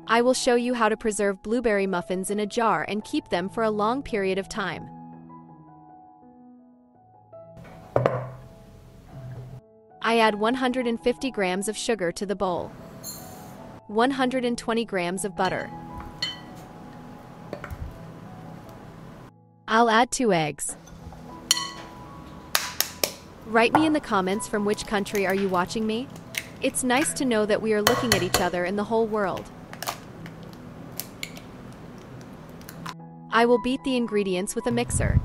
I will show you how to preserve blueberry muffins in a jar and keep them for a long period of time. I add 150 grams of sugar to the bowl. 120 grams of butter. I'll add 2 eggs. Write me in the comments from which country are you watching me? It's nice to know that we are looking at each other in the whole world. I will beat the ingredients with a mixer.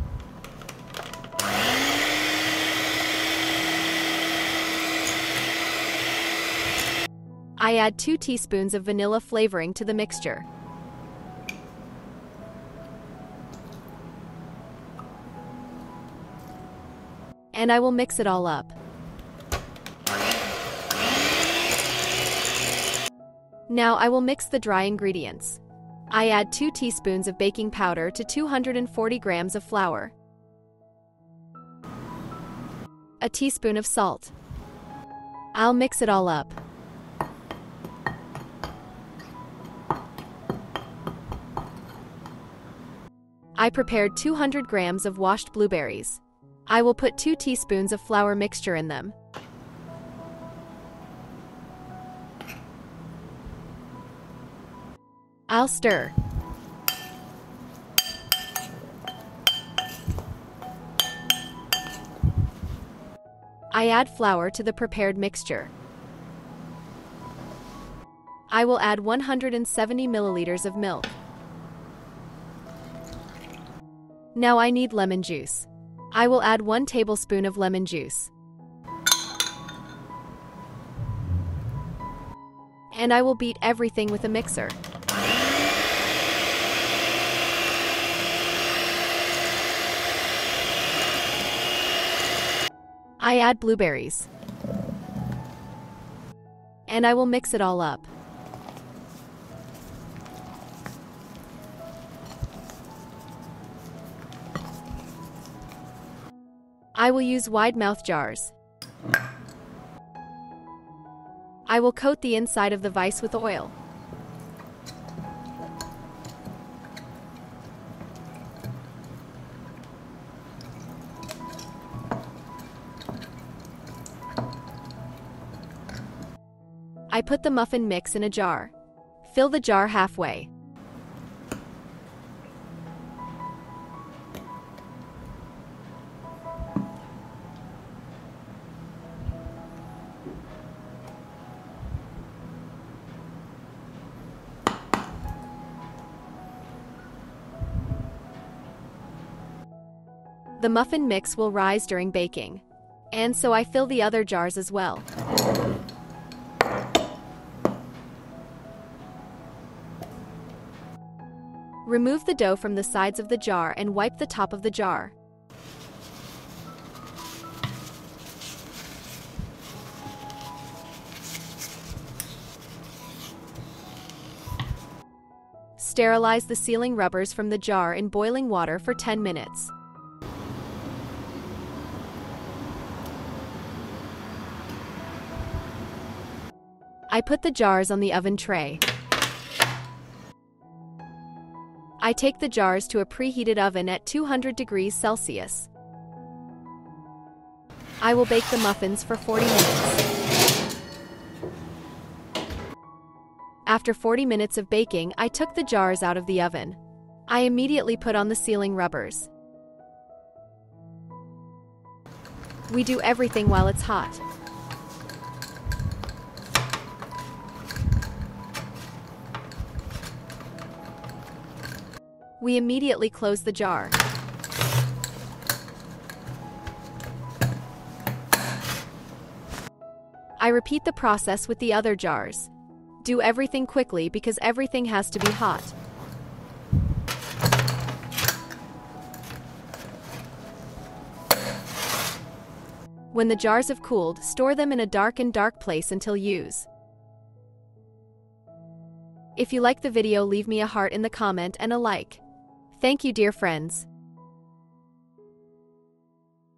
I add 2 teaspoons of vanilla flavoring to the mixture. And I will mix it all up. Now I will mix the dry ingredients. I add 2 teaspoons of baking powder to 240 grams of flour. A teaspoon of salt. I'll mix it all up. I prepared 200 grams of washed blueberries. I will put 2 teaspoons of flour mixture in them. I'll stir. I add flour to the prepared mixture. I will add 170 milliliters of milk. Now I need lemon juice. I will add 1 tablespoon of lemon juice. And I will beat everything with a mixer. I add blueberries. And I will mix it all up. I will use wide-mouth jars. I will coat the inside of the vise with oil. I put the muffin mix in a jar. Fill the jar halfway. The muffin mix will rise during baking, and so I fill the other jars as well. Remove the dough from the sides of the jar and wipe the top of the jar. Sterilize the sealing rubbers from the jar in boiling water for 10 minutes. I put the jars on the oven tray. I take the jars to a preheated oven at 200 degrees Celsius. I will bake the muffins for 40 minutes. After 40 minutes of baking, I took the jars out of the oven. I immediately put on the sealing rubbers. We do everything while it's hot. We immediately close the jar. I repeat the process with the other jars. Do everything quickly because everything has to be hot. When the jars have cooled, store them in a dark place until use. If you like the video, leave me a heart in the comment and a like. Thank you, dear friends.